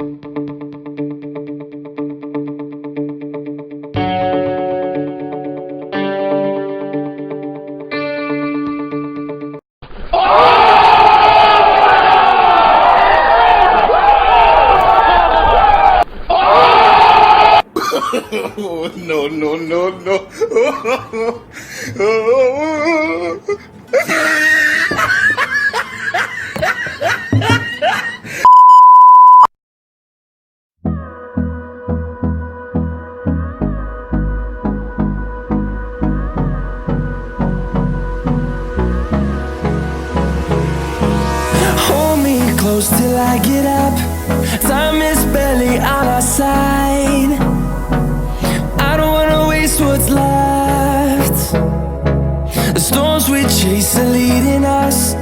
Oh, no, no, no, no. Hold me close till I get up. Time is barely on our side. I don't wanna waste what's left. The storms we chase are leading us